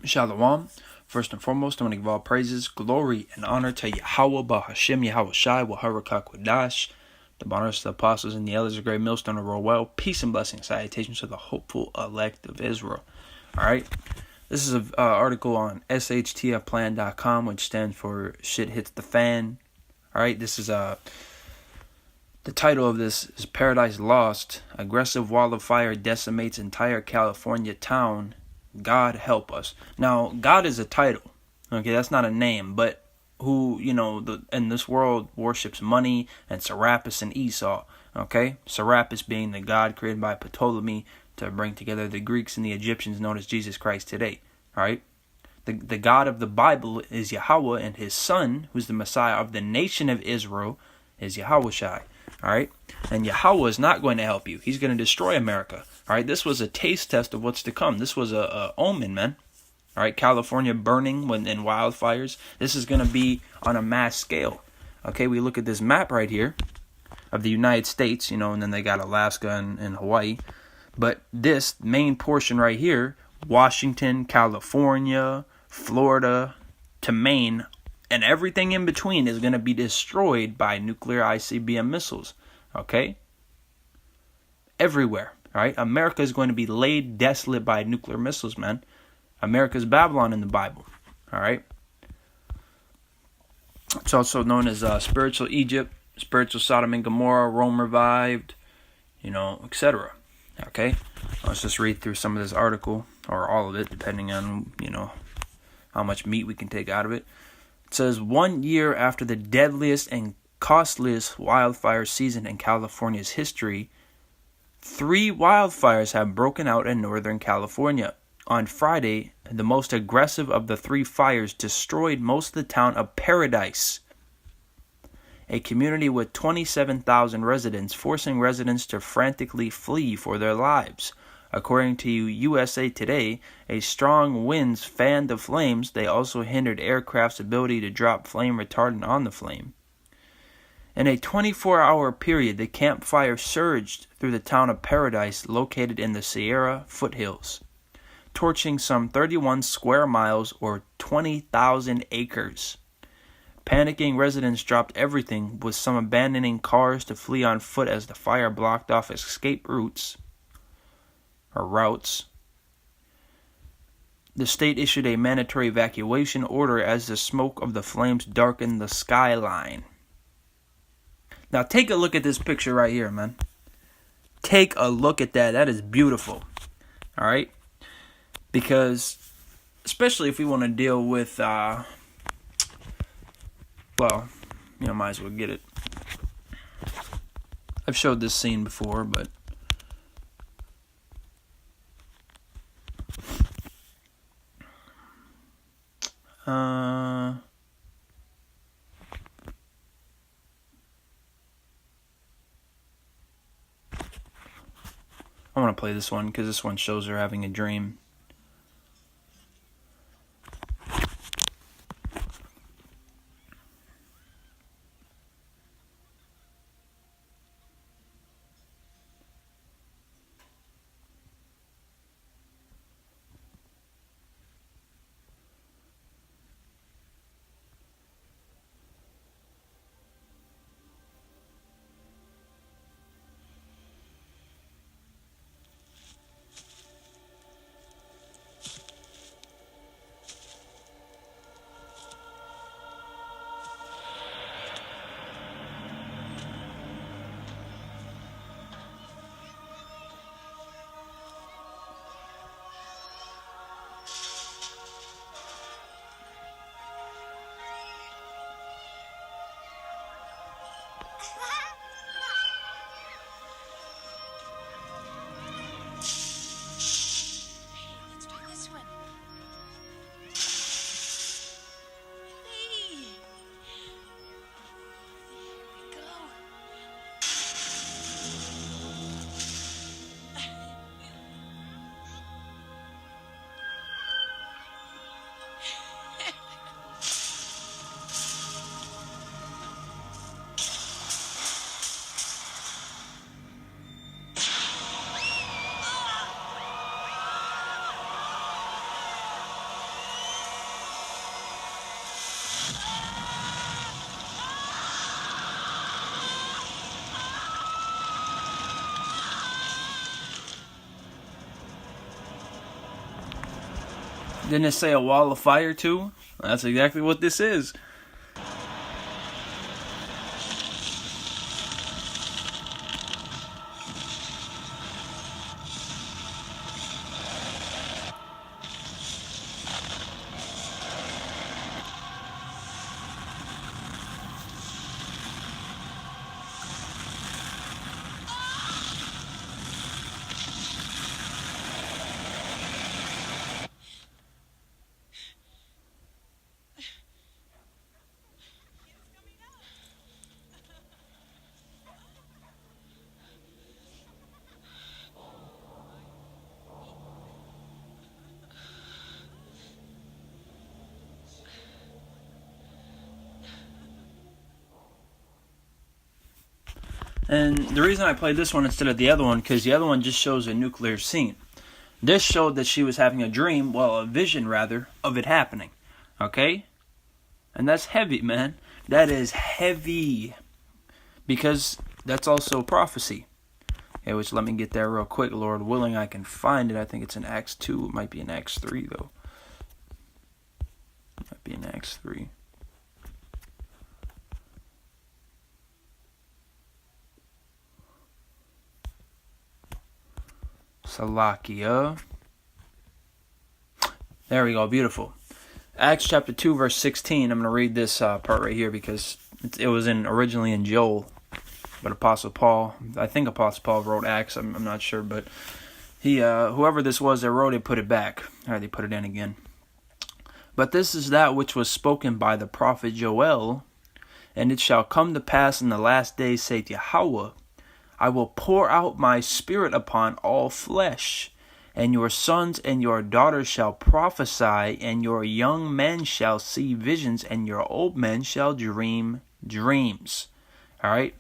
Shalom. First and foremost, I want to give all praises, glory, and honor to Yahweh, Bahashem, Yahweh Shai, Waharakak Wadash, the bonus, the apostles, and the elders of great millstone of roll well. Peace and blessings, salutations to the hopeful elect of Israel. Alright, this is an article on shtfplan.com, which stands for Shit Hits the Fan. Alright, this is the title of this is Paradise Lost. Aggressive wildfire decimates entire California town. God help us. Now, God is a title. Okay, that's not a name, but who, in this world worships money and Serapis and Esau. Okay, Serapis being the God created by Ptolemy to bring together the Greeks and the Egyptians, known as Jesus Christ today. All right, the God of the Bible is Yahweh, and his son, who's the Messiah of the nation of Israel, is Yahweh Shai. All right, and Yahweh is not going to help you. He's going to destroy America. All right, this was a taste test of what's to come. This was a omen, man. All right, California burning in wildfires. This is going to be on a mass scale. Okay, we look at this map right here of the United States, and then they got Alaska and Hawaii. But this main portion right here, Washington, California, Florida, to Maine, and everything in between is going to be destroyed by nuclear ICBM missiles. Okay? Everywhere. All right? America is going to be laid desolate by nuclear missiles, man. America's Babylon in the Bible. All right? It's also known as spiritual Egypt, spiritual Sodom and Gomorrah, Rome revived, etc. Okay? Let's just read through some of this article, or all of it, depending on, how much meat we can take out of it. It says, 1 year after the deadliest and costliest wildfire season in California's history, 3 wildfires have broken out in Northern California. On Friday, the most aggressive of the 3 fires destroyed most of the town of Paradise, a community with 27,000 residents, forcing residents to frantically flee for their lives. According to USA Today, a strong winds fanned the flames. They also hindered aircraft's ability to drop flame retardant on the flame. In a 24-hour period, the campfire surged through the town of Paradise, located in the Sierra foothills, torching some 31 square miles or 20,000 acres. Panicking residents dropped everything, with some abandoning cars to flee on foot as the fire blocked off escape routes. The state issued a mandatory evacuation order as the smoke of the flames darkened the skyline. Now take a look at this picture right here, man. Take a look at that. That is beautiful. All right? Because, especially if we want to deal with, might as well get it. I've showed this scene before, but I want to play this one because this one shows her having a dream. Didn't it say a wall of fire too? That's exactly what this is. And the reason I played this one instead of the other one, because the other one just shows a nuclear scene. This showed that she was having a dream, well, a vision rather, of it happening. Okay? And that's heavy, man. That is heavy. Because that's also prophecy. Okay, which let me get there real quick. Lord willing, I can find it. I think it's in Acts 2. It might be in Acts 3, though. It might be in Acts 3. Salakia. There we go. Beautiful. Acts chapter 2, verse 16. I'm going to read this part right here because it was originally in Joel. But Apostle Paul, I think Apostle Paul wrote Acts. I'm not sure. But he, whoever this was that wrote it, put it back. All right, they put it in again. But this is that which was spoken by the prophet Joel. And it shall come to pass in the last days, saith Yahweh, I will pour out my spirit upon all flesh, and your sons and your daughters shall prophesy, and your young men shall see visions, and your old men shall dream dreams. All right?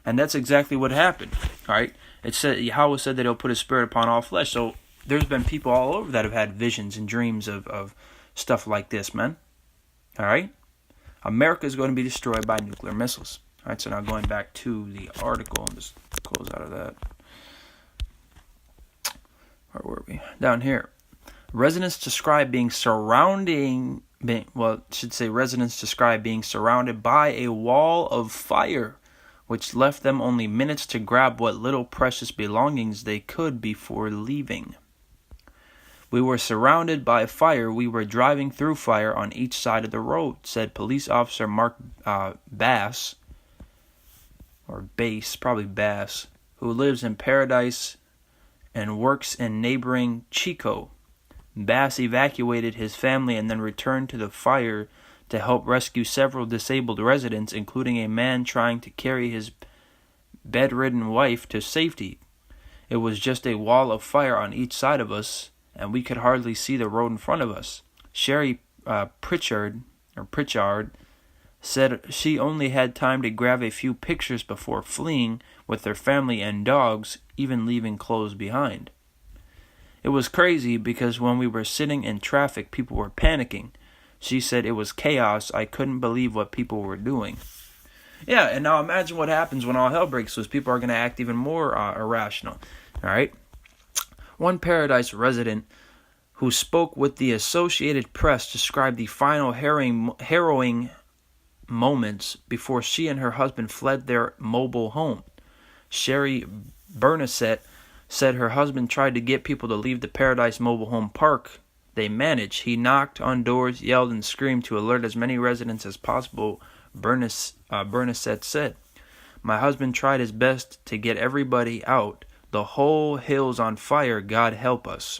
And that's exactly what happened. All right? It said, Yahweh said that he'll put his spirit upon all flesh. So there's been people all over that have had visions and dreams of stuff like this, man. All right? America is going to be destroyed by nuclear missiles. All right, so now going back to the article, and just close out of that. Where were we? Down here. Residents describe being surrounded by a wall of fire, which left them only minutes to grab what little precious belongings they could before leaving. We were surrounded by fire. We were driving through fire on each side of the road, said police officer Mark Bass, or Bass, probably Bass, who lives in Paradise and works in neighboring Chico. Bass evacuated his family and then returned to the fire to help rescue several disabled residents, including a man trying to carry his bedridden wife to safety. It was just a wall of fire on each side of us, and we could hardly see the road in front of us. Sherry Pritchard said she only had time to grab a few pictures before fleeing with their family and dogs, even leaving clothes behind. It was crazy because when we were sitting in traffic, people were panicking. She said it was chaos. I couldn't believe what people were doing. Yeah, and now imagine what happens when all hell breaks loose. People are going to act even more irrational. All right? One Paradise resident who spoke with the Associated Press described the final harrowing moments before she and her husband fled their mobile home. Sherry Bernasette said her husband tried to get people to leave the Paradise mobile home park. They managed. He knocked on doors, yelled, and screamed to alert as many residents as possible, Bernasette said. My husband tried his best to get everybody out. The whole hill's on fire. God help us.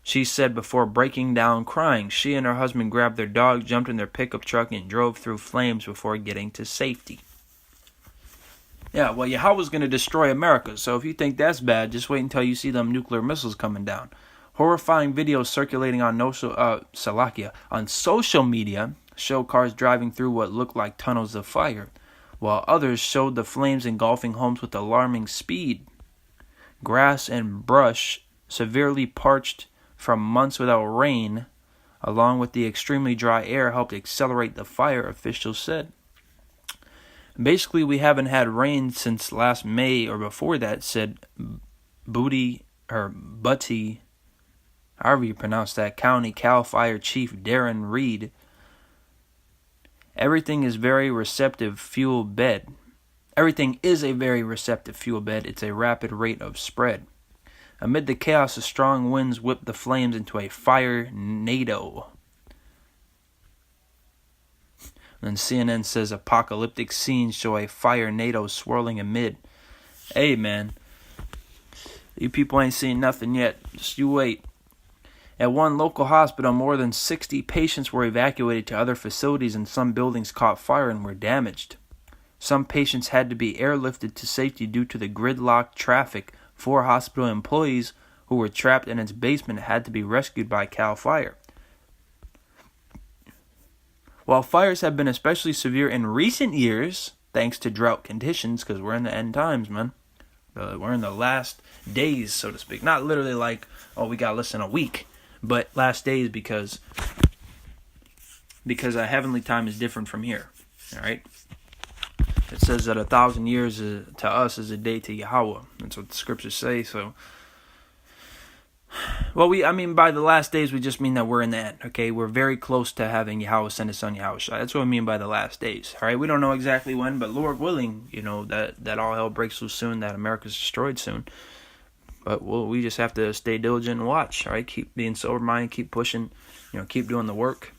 She said before breaking down crying. She and her husband grabbed their dog, jumped in their pickup truck, and drove through flames before getting to safety. Yeah, well, Yahweh's going to destroy America, so if you think that's bad, just wait until you see them nuclear missiles coming down. Horrifying videos circulating on social media show cars driving through what looked like tunnels of fire, while others showed the flames engulfing homes with alarming speed. Grass and brush, severely parched from months without rain, along with the extremely dry air, helped accelerate the fire, officials said. Basically, we haven't had rain since last May or before that, said Butty. however you pronounce that, County CAL FIRE Chief Darren Reed. Everything is very receptive fuel bed. Everything is a very receptive fuel bed. It's a rapid rate of spread. Amid the chaos, the strong winds whipped the flames into a fire tornado. And CNN says apocalyptic scenes show a fire tornado swirling amid. Hey, man. You people ain't seen nothing yet. Just you wait. At one local hospital, more than 60 patients were evacuated to other facilities, and some buildings caught fire and were damaged. Some patients had to be airlifted to safety due to the gridlocked traffic. 4 hospital employees who were trapped in its basement had to be rescued by CAL FIRE. While fires have been especially severe in recent years, thanks to drought conditions, because we're in the end times, man. We're in the last days, so to speak. Not literally like, oh, we got less than a week, but last days because a heavenly time is different from here. All right. It says that 1,000 years to us is a day to Yahweh. That's what the scriptures say. So, well, by the last days, we just mean that we're in the end. Okay, we're very close to having Yahweh send His Son Yahweh Shai. That's what I mean by the last days. All right, we don't know exactly when, but Lord willing, that all hell breaks loose soon, that America's destroyed soon. But we just have to stay diligent and watch. All right, keep being sober-minded, keep pushing, keep doing the work,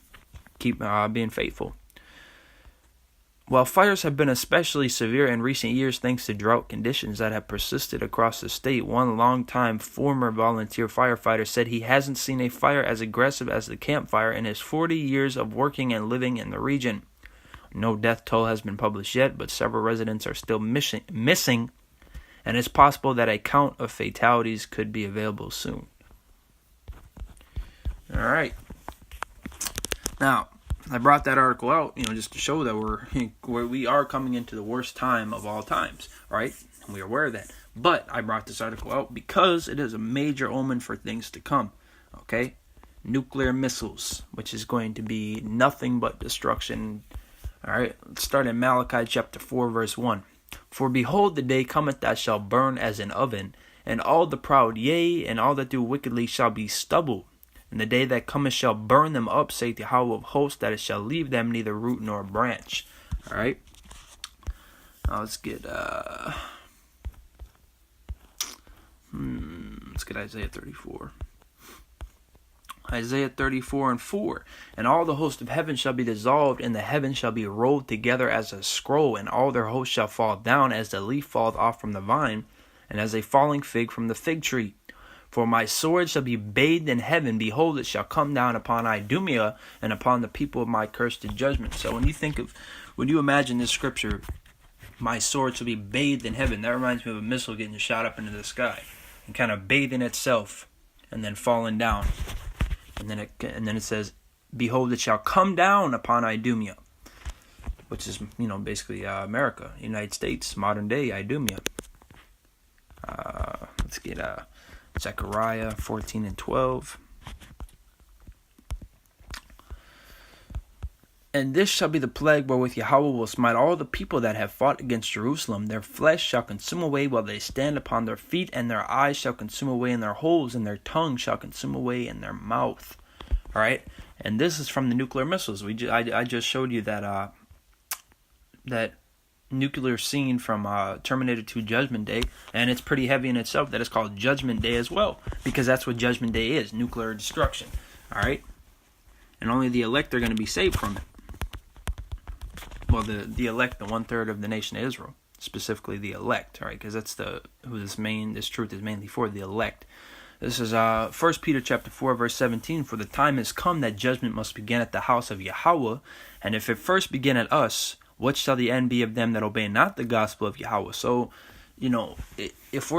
keep being faithful. While fires have been especially severe in recent years thanks to drought conditions that have persisted across the state, one longtime former volunteer firefighter said he hasn't seen a fire as aggressive as the campfire in his 40 years of working and living in the region. No death toll has been published yet, but several residents are still missing, and it's possible that a count of fatalities could be available soon. All right. Now, I brought that article out, just to show that we are coming into the worst time of all times, right? And we are aware of that. But I brought this article out because it is a major omen for things to come, okay? Nuclear missiles, which is going to be nothing but destruction. All right, let's start in Malachi chapter 4, verse 1. For behold, the day cometh that shall burn as an oven, and all the proud, yea, and all that do wickedly shall be stubble. And the day that cometh shall burn them up, saith Yahweh of hosts, that it shall leave them neither root nor branch. All right. Now let's get Isaiah 34. Isaiah 34 and 4. And all the host of heaven shall be dissolved, and the heavens shall be rolled together as a scroll, and all their hosts shall fall down as the leaf falleth off from the vine, and as a falling fig from the fig tree. For my sword shall be bathed in heaven. Behold, it shall come down upon Idumea and upon the people of my cursed judgment. So when you imagine this scripture, my sword shall be bathed in heaven. That reminds me of a missile getting shot up into the sky and kind of bathing itself and then falling down. And then it says, behold, it shall come down upon Idumea, which is, basically America, United States, modern day Idumea. Let's get Zechariah 14 and 12. And this shall be the plague wherewith Yahweh will smite all the people that have fought against Jerusalem. Their flesh shall consume away while they stand upon their feet, and their eyes shall consume away in their holes, and their tongue shall consume away in their mouth. All right, and this is from the nuclear missiles. I just showed you that nuclear scene from Terminator 2 Judgment Day, and it's pretty heavy in itself that it's called Judgment Day as well, because that's what Judgment Day is, nuclear destruction. All right, and only the elect are going to be saved from it. Well, the elect, the 1/3 of the nation of Israel, specifically the elect, all right, because that's who this truth is mainly for, the elect. This is 1 Peter chapter 4, verse 17. For the time is come that judgment must begin at the house of Yahweh, and if it first begin at us, what shall the end be of them that obey not the gospel of Yahweh? So, if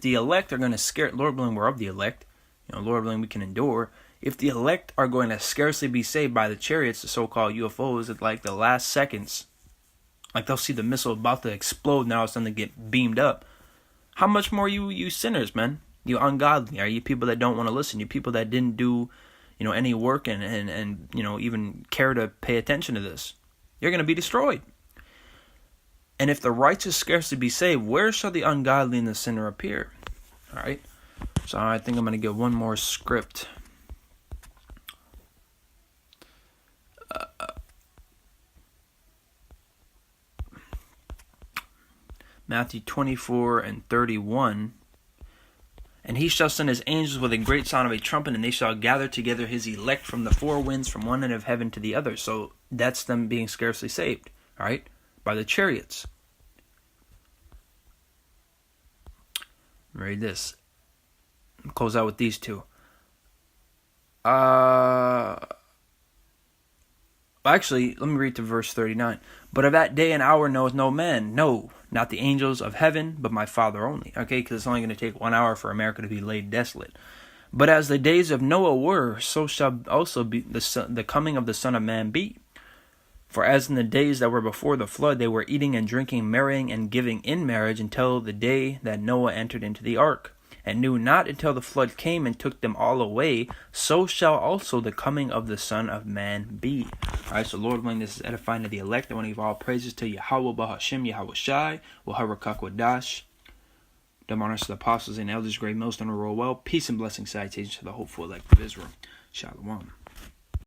the elect are going to scare, Lord willing, we're of the elect, Lord willing, we can endure. If the elect are going to scarcely be saved by the chariots, the so-called UFOs, at like the last seconds, like they'll see the missile about to explode, now it's going to get beamed up. How much more you sinners, man? You ungodly, are you people that don't want to listen? You people that didn't do, any work and even care to pay attention to this. You're going to be destroyed. And if the righteous scarcely be saved, where shall the ungodly and the sinner appear? All right. So I think I'm going to get one more script. Matthew 24 and 31. And he shall send his angels with a great sound of a trumpet, and they shall gather together his elect from the four winds, from one end of heaven to the other. So that's them being scarcely saved, all right, by the chariots. Read this. Close out with these two. Actually, let me read to verse 39. But of that day and hour knoweth no man, no, not the angels of heaven, but my Father only. Okay, because it's only going to take 1 hour for America to be laid desolate. But as the days of Noah were, so shall also be the coming of the Son of Man be. For as in the days that were before the flood, they were eating and drinking, marrying and giving in marriage, until the day that Noah entered into the ark, and knew not until the flood came and took them all away, so shall also the coming of the Son of Man be. Alright, so Lord willing, this is edifying to the elect. I want to give all praises to Yahweh Bahashem, Yahweh Shai, Waharakak Wadash, the honors to the apostles and elders, great millstone to roll well. Peace and blessing, salutations to the hopeful elect of Israel. Shalom.